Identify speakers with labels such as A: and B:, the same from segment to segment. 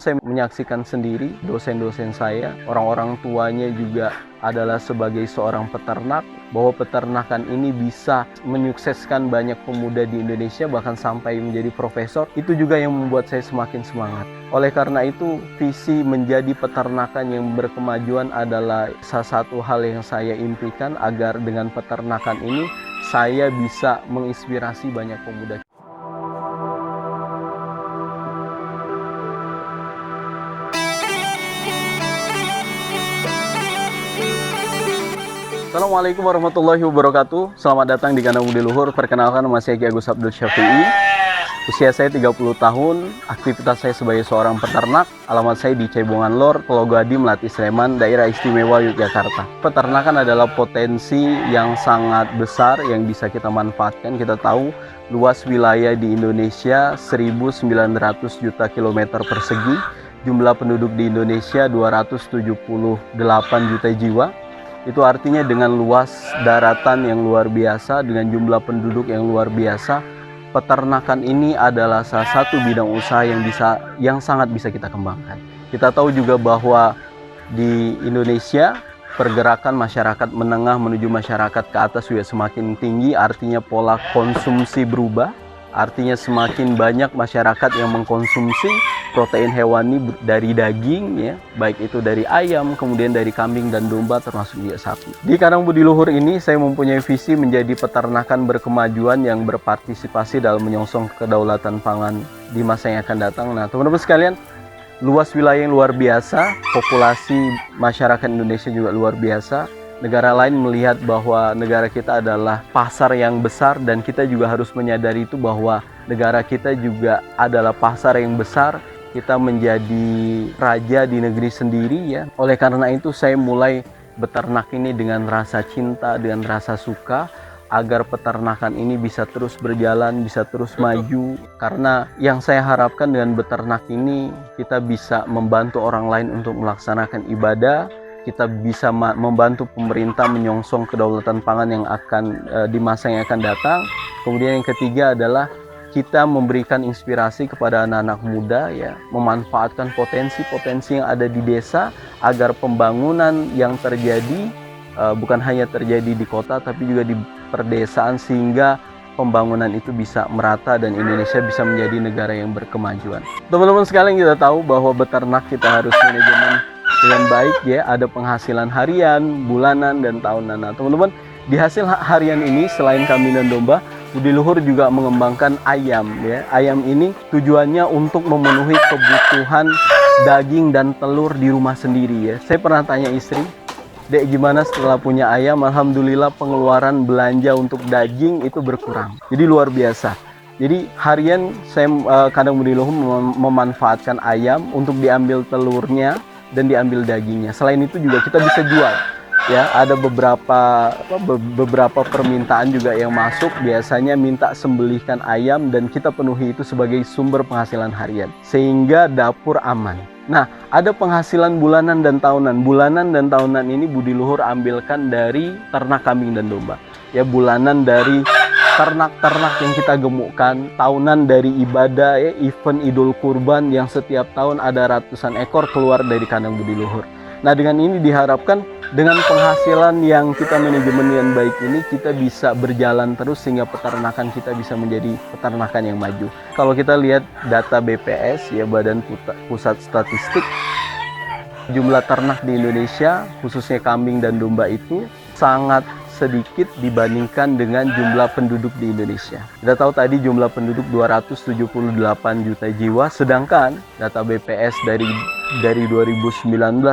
A: Saya menyaksikan sendiri dosen-dosen saya, orang-orang tuanya juga adalah sebagai seorang peternak, bahwa peternakan ini bisa menyukseskan banyak pemuda di Indonesia, bahkan sampai menjadi profesor. Itu juga yang membuat saya semakin semangat. Oleh karena itu, visi menjadi peternakan yang berkemajuan adalah salah satu hal yang saya impikan, agar dengan peternakan ini saya bisa menginspirasi banyak pemuda. Assalamualaikum warahmatullahi wabarakatuh. Selamat datang di kandang Budi Luhur. Perkenalkan, nama saya Ki Agus Abdul Syafi'i. Usia saya 30 tahun. Aktivitas saya sebagai seorang peternak. Alamat saya di Cebongan Lor, Pulau Gadi, Melati, Sleman, Daerah Istimewa Yogyakarta. Peternakan adalah potensi yang sangat besar yang bisa kita manfaatkan. Kita tahu luas wilayah di Indonesia 1.900 juta kilometer persegi. Jumlah penduduk di Indonesia 278 juta jiwa. Itu artinya dengan luas daratan yang luar biasa, dengan jumlah penduduk yang luar biasa, peternakan ini adalah salah satu bidang usaha yang sangat bisa kita kembangkan. Kita tahu juga bahwa di Indonesia pergerakan masyarakat menengah menuju masyarakat ke atas juga semakin tinggi, artinya pola konsumsi berubah. Artinya semakin banyak masyarakat yang mengkonsumsi protein hewani dari daging, ya, baik itu dari ayam, kemudian dari kambing dan domba, termasuk juga sapi. Di kandang Budi Luhur ini saya mempunyai visi menjadi peternakan berkemajuan yang berpartisipasi dalam menyongsong kedaulatan pangan di masa yang akan datang. Nah, teman-teman sekalian, luas wilayah yang luar biasa, populasi masyarakat Indonesia juga luar biasa. Negara lain melihat bahwa negara kita adalah pasar yang besar, dan kita juga harus menyadari itu, bahwa negara kita juga adalah pasar yang besar. Kita menjadi raja di negeri sendiri, ya. Oleh karena itu saya mulai beternak ini dengan rasa cinta, dengan rasa suka, agar peternakan ini bisa terus berjalan, bisa terus maju. Karena yang saya harapkan dengan beternak ini, kita bisa membantu orang lain untuk melaksanakan ibadah. Kita bisa membantu pemerintah menyongsong kedaulatan pangan yang akan di masa yang akan datang. Kemudian yang ketiga adalah kita memberikan inspirasi kepada anak-anak muda, ya, memanfaatkan potensi-potensi yang ada di desa, agar pembangunan yang terjadi bukan hanya terjadi di kota tapi juga di perdesaan, sehingga pembangunan itu bisa merata dan Indonesia bisa menjadi negara yang berkemajuan. Teman-teman sekalian, kita tahu bahwa beternak kita harus manajemen dengan baik, ya. Ada penghasilan harian, bulanan, dan tahunan. Nah, teman-teman, di hasil harian ini selain kambing dan domba, Budi Luhur juga mengembangkan ayam, ya. Ayam ini tujuannya untuk memenuhi kebutuhan daging dan telur di rumah sendiri, ya. Saya pernah tanya istri, "Dek, gimana setelah punya ayam?" Alhamdulillah pengeluaran belanja untuk daging itu berkurang. Jadi luar biasa. Jadi harian saya kandang Budi Luhur memanfaatkan ayam untuk diambil telurnya dan diambil dagingnya. Selain itu juga kita bisa jual, ya. Ada beberapa permintaan juga yang masuk, biasanya minta sembelihkan ayam, dan kita penuhi itu sebagai sumber penghasilan harian, sehingga dapur aman. Nah, ada penghasilan bulanan dan tahunan. Bulanan dan tahunan ini Budi Luhur ambilkan dari ternak kambing dan domba, ya. Bulanan dari ternak-ternak yang kita gemukkan, tahunan dari ibadah, ya, event Idul Kurban yang setiap tahun ada ratusan ekor keluar dari kandang Budi Luhur. Nah, dengan ini diharapkan dengan penghasilan yang kita manajemen dengan baik ini, kita bisa berjalan terus sehingga peternakan kita bisa menjadi peternakan yang maju. Kalau kita lihat data BPS, ya, Badan Pusat Statistik, jumlah ternak di Indonesia khususnya kambing dan domba itu sangat sedikit dibandingkan dengan jumlah penduduk di Indonesia. Kita tahu tadi jumlah penduduk 278 juta jiwa, sedangkan data BPS dari 2019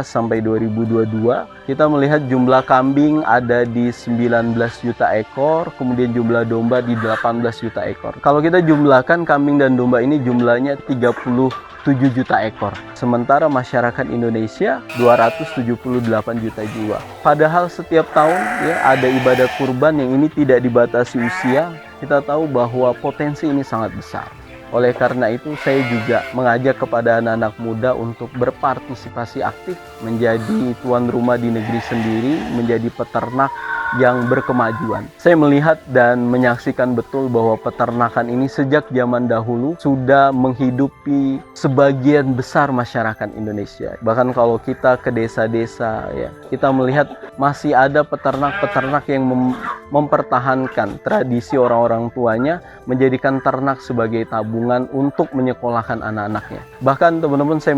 A: sampai 2022, kita melihat jumlah kambing ada di 19 juta ekor, kemudian jumlah domba di 18 juta ekor. Kalau kita jumlahkan kambing dan domba ini jumlahnya 37 juta ekor. Sementara masyarakat Indonesia 278 juta jiwa. Padahal setiap tahun, ya, ada ibadah kurban yang ini tidak dibatasi usia. Kita tahu bahwa potensi ini sangat besar. Oleh karena itu saya juga mengajak kepada anak-anak muda untuk berpartisipasi aktif menjadi tuan rumah di negeri sendiri, menjadi peternak yang berkemajuan. Saya melihat dan menyaksikan betul bahwa peternakan ini sejak zaman dahulu sudah menghidupi sebagian besar masyarakat Indonesia. Bahkan kalau kita ke desa-desa ya, kita melihat masih ada peternak-peternak yang mempertahankan tradisi orang-orang tuanya menjadikan ternak sebagai tabungan untuk menyekolahkan anak-anaknya. Bahkan teman-teman, saya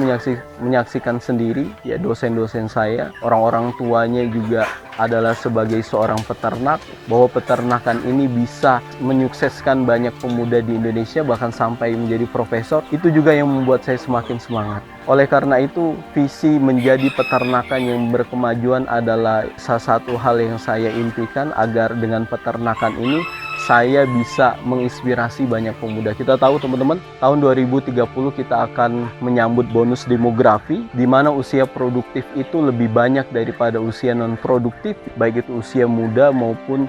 A: menyaksikan sendiri ya, dosen-dosen saya, orang-orang tuanya juga adalah sebagai seorang peternak, bahwa peternakan ini bisa menyukseskan banyak pemuda di Indonesia bahkan sampai menjadi profesor. Itu juga yang membuat saya semakin semangat. Oleh karena itu, visi menjadi peternakan yang berkemajuan adalah salah satu hal yang saya impikan, agar dengan peternakan ini saya bisa menginspirasi banyak pemuda. Kita tahu teman-teman, tahun 2030 kita akan menyambut bonus demografi, di mana usia produktif itu lebih banyak daripada usia non-produktif, baik itu usia muda maupun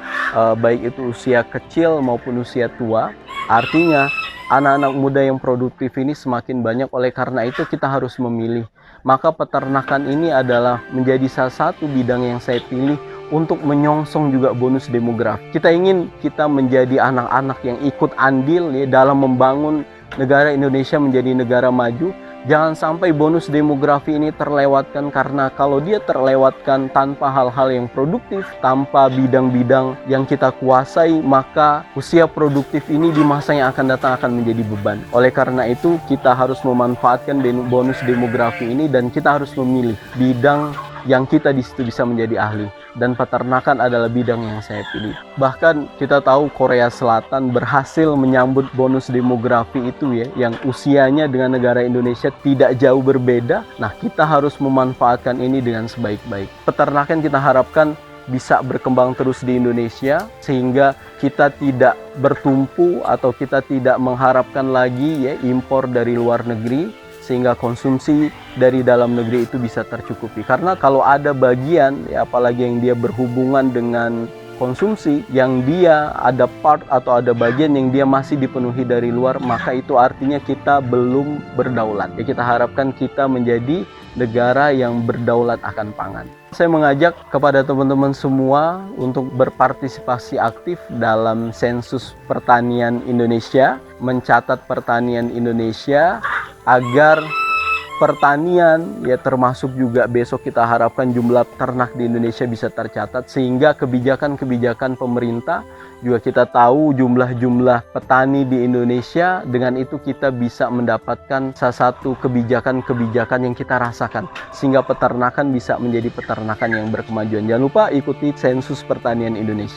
A: baik itu usia kecil maupun usia tua. Artinya, anak-anak muda yang produktif ini semakin banyak. Oleh karena itu kita harus memilih. Maka peternakan ini adalah menjadi salah satu bidang yang saya pilih untuk menyongsong juga bonus demografi. Kita ingin kita menjadi anak-anak yang ikut andil ya, dalam membangun negara Indonesia menjadi negara maju. Jangan sampai bonus demografi ini terlewatkan, karena kalau dia terlewatkan tanpa hal-hal yang produktif, tanpa bidang-bidang yang kita kuasai, maka usia produktif ini di masa yang akan datang akan menjadi beban. Oleh karena itu, kita harus memanfaatkan bonus demografi ini dan kita harus memilih bidang yang kita di situ bisa menjadi ahli. Dan peternakan adalah bidang yang saya pilih. Bahkan kita tahu Korea Selatan berhasil menyambut bonus demografi itu ya, yang usianya dengan negara Indonesia tidak jauh berbeda. Nah, kita harus memanfaatkan ini dengan sebaik-baik. Peternakan kita harapkan bisa berkembang terus di Indonesia, sehingga kita tidak bertumpu atau kita tidak mengharapkan lagi ya impor dari luar negeri, sehingga konsumsi dari dalam negeri itu bisa tercukupi. Karena kalau ada bagian, ya, apalagi yang dia berhubungan dengan konsumsi, yang dia ada part atau ada bagian yang dia masih dipenuhi dari luar, maka itu artinya kita belum berdaulat. Ya, kita harapkan kita menjadi negara yang berdaulat akan pangan. Saya mengajak kepada teman-teman semua untuk berpartisipasi aktif dalam sensus pertanian Indonesia, mencatat pertanian Indonesia, agar pertanian ya, termasuk juga besok kita harapkan jumlah ternak di Indonesia bisa tercatat, sehingga kebijakan-kebijakan pemerintah juga kita tahu jumlah petani di Indonesia. Dengan itu kita bisa mendapatkan salah satu kebijakan-kebijakan yang kita rasakan, sehingga peternakan bisa menjadi peternakan yang berkemajuan. Jangan lupa ikuti sensus pertanian Indonesia.